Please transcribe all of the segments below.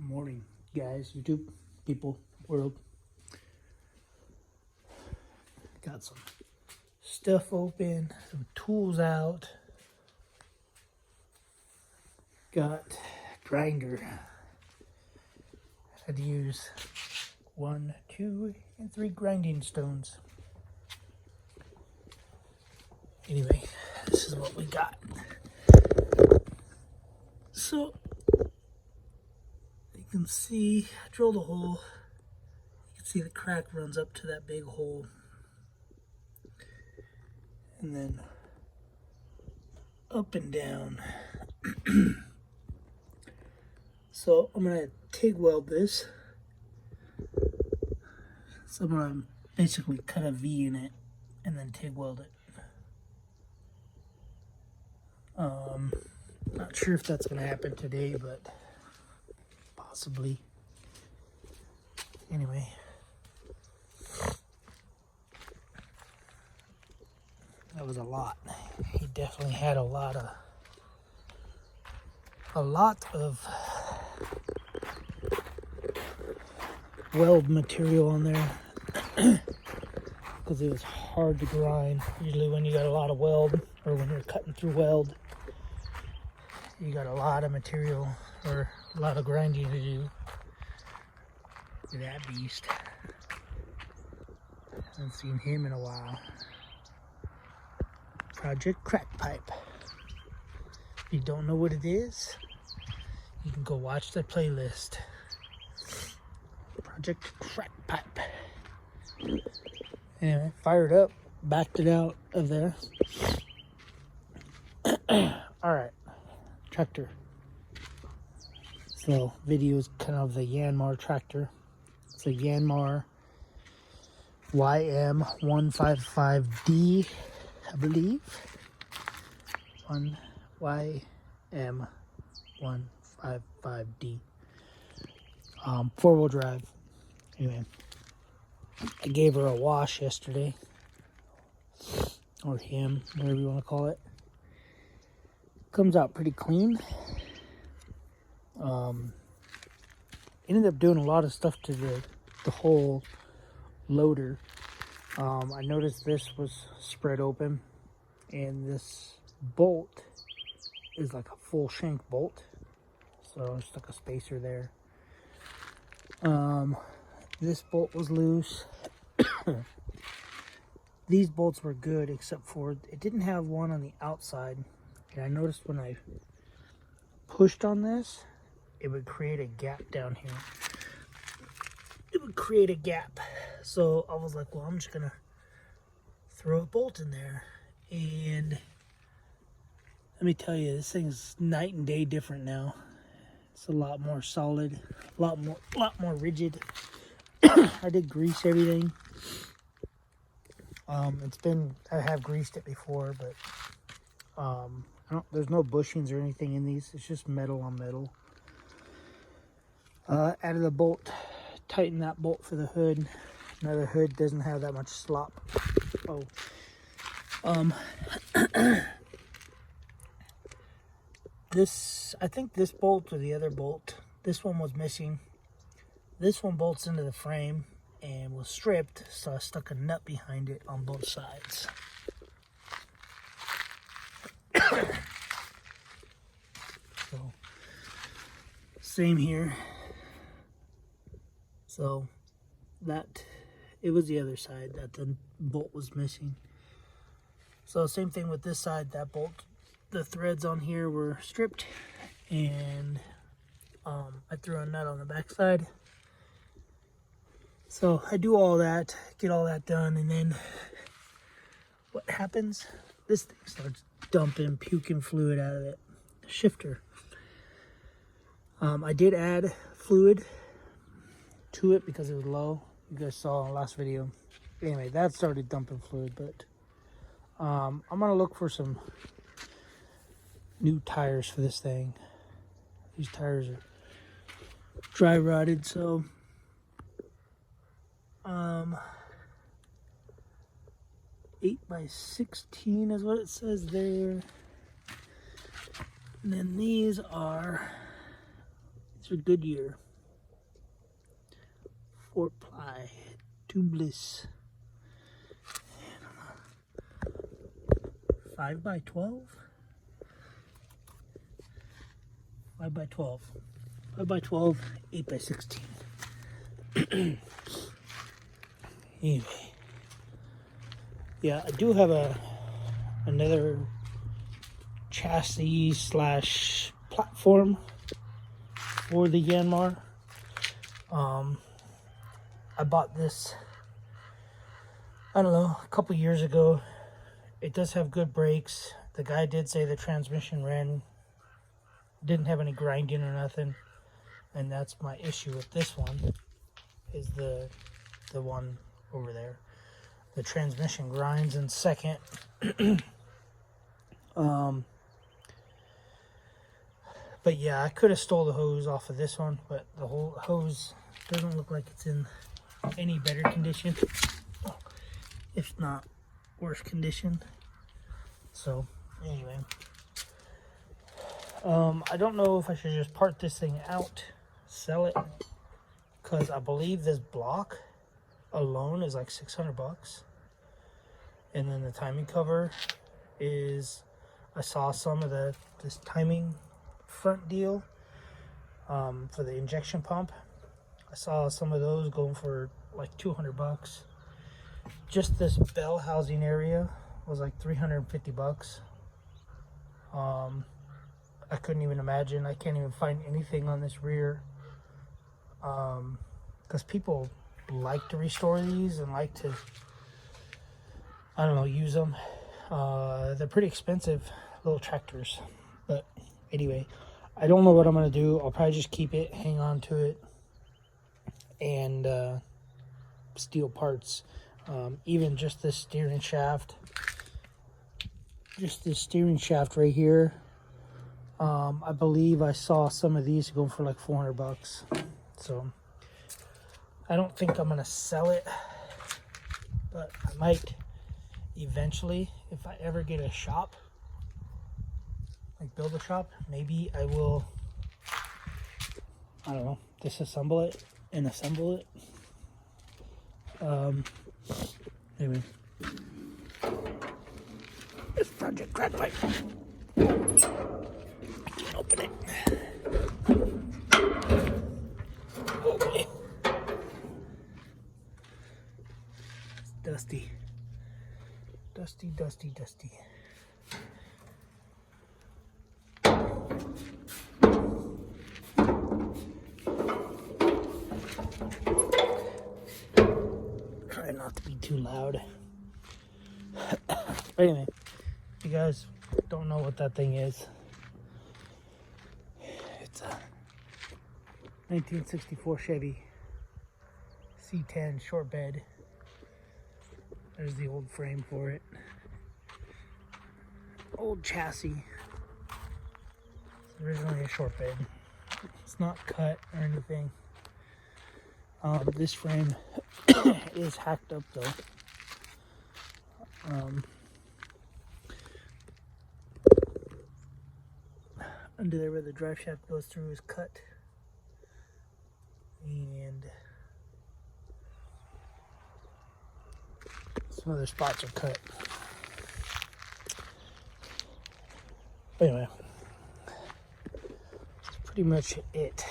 Morning, guys, YouTube, people, world. Got some stuff open, some tools out. Got grinder. Had to use 1, 2, and 3 grinding stones. Anyway, this is what we got. So you can see, I drilled a hole. You can see the crack runs up to that big hole. And then up and down. So I'm gonna TIG weld this. So I'm gonna basically cut a V in it and then TIG weld it. Not sure if that's gonna happen today, but possibly. Anyway. That was a lot. He definitely had a lot of weld material on there because it was hard to grind. Usually when you got a lot of weld, or when you're cutting through weld, you got a lot of material or a lot of grinding to do. Look at that beast. Haven't seen him in a while. Project Crack Pipe. If you don't know what it is, you can go watch the playlist. Project Crack Pipe. Anyway, fired up, backed it out of there. Alright, tractor. So, video is kind of the Yanmar tractor. It's a Yanmar YM155d. I believe 1YM155d. 4-wheel drive. Anyway, I gave her a wash yesterday, or him, whatever you want to call it. Comes out pretty clean. Ended up doing a lot of stuff to the whole loader. I noticed this was spread open, and this bolt is like a full shank bolt, so I stuck a spacer there. This bolt was loose. These bolts were good, except for it didn't have one on the outside, and I noticed when I pushed on this, it would create a gap down here. It would create a gap. So I was like, well, I'm just gonna throw a bolt in there. And let me tell you, this thing's night and day different now. It's a lot more solid, a lot more rigid. I did grease everything. I have greased it before, but there's no bushings or anything in these. It's just metal on metal. Added a bolt. Tighten that bolt for the hood. Another hood doesn't have that much slop. Oh. I think this bolt or the other bolt, this one was missing. This one bolts into the frame and was stripped, so I stuck a nut behind it on both sides. So, same here. So it was the other side that the bolt was missing. So same thing with this side, that bolt, the threads on here were stripped, and I threw a nut on the back side. So I do all that, get all that done, and then what happens? This thing starts puking fluid out of it. Shifter. I did add fluid to it because it was low. You guys saw in the last video. Anyway, that started dumping fluid, but I'm gonna look for some new tires for this thing. These tires are dry rotted, so 8x16 is what it says there. And then these are Goodyear. 4-ply tubeless 5x12, 5x12, 5x12, 8x16. Anyway, yeah, I do have another chassis slash platform for the Yanmar. I bought this, I don't know, a couple years ago. It does have good brakes. The guy did say the transmission didn't have any grinding or nothing, and that's my issue with this one, is the one over there. The transmission grinds in second. But yeah, I could have stole the hose off of this one, but the whole hose doesn't look like it's in any better condition, if not worse condition. So anyway, I don't know if I should just part this thing out, sell it, because I believe this block alone is like 600 bucks. And then the timing cover is, I saw some of this timing front deal for the injection pump. I saw some of those going for like 200 bucks. Just this bell housing area was like 350 bucks. I couldn't even imagine. I can't even find anything on this rear, because people like to restore these and like to, I don't know, use them. They're pretty expensive little tractors. But anyway, I don't know what I'm going to do. I'll probably just keep it, hang on to it, and steal parts. Even just this steering shaft. Just this steering shaft right here. I believe I saw some of these go for like 400 bucks. So I don't think I'm going to sell it, but I might eventually, if I ever get a shop, like build a shop, maybe I will, I don't know, disassemble it and assemble it. Anyway, this Project Crack Pipe. Open it. Okay. It's dusty. Dusty, dusty, dusty. Try not to be too loud. But anyway, if you guys don't know what that thing is, it's a 1964 Chevy C10 short bed. There's the old frame for it. Old chassis. It's originally a short bed. It's not cut or anything. This frame is hacked up though. Under there where the drive shaft goes through is cut. And some other spots are cut. Anyway, that's pretty much it.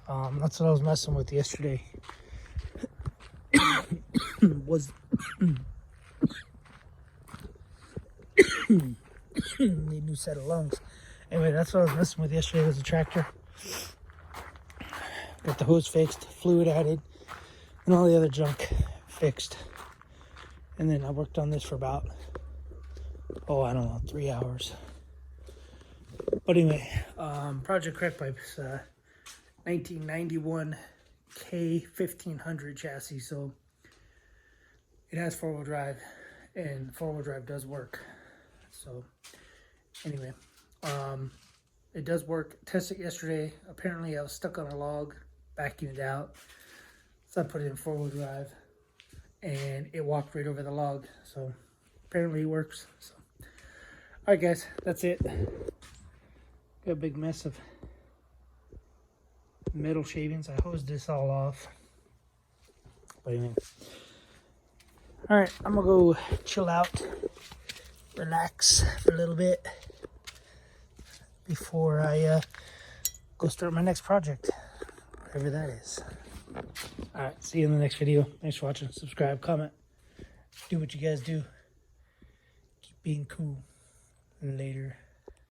That's what I was messing with yesterday. Was need a new set of lungs. Anyway, that's what I was messing with yesterday, was the tractor. Got the hose fixed, fluid added, and all the other junk fixed. And then I worked on this for about, I don't know, 3 hours. But anyway, Project Crack Pipe's 1991 K1500 chassis, so it has four-wheel drive, and four-wheel drive does work. So anyway, it does work. Tested it yesterday. Apparently I was stuck on a log, backing it out, so I put it in four-wheel drive, and it walked right over the log. So apparently it works. So all right, guys, that's it. Got a big mess of metal shavings. I hosed this all off. What do you think? All right, I'm gonna go chill out, relax for a little bit before I go start my next project, whatever that is. All right, see you in the next video. Thanks for watching. Subscribe, comment, do what you guys do. Keep being cool. Later.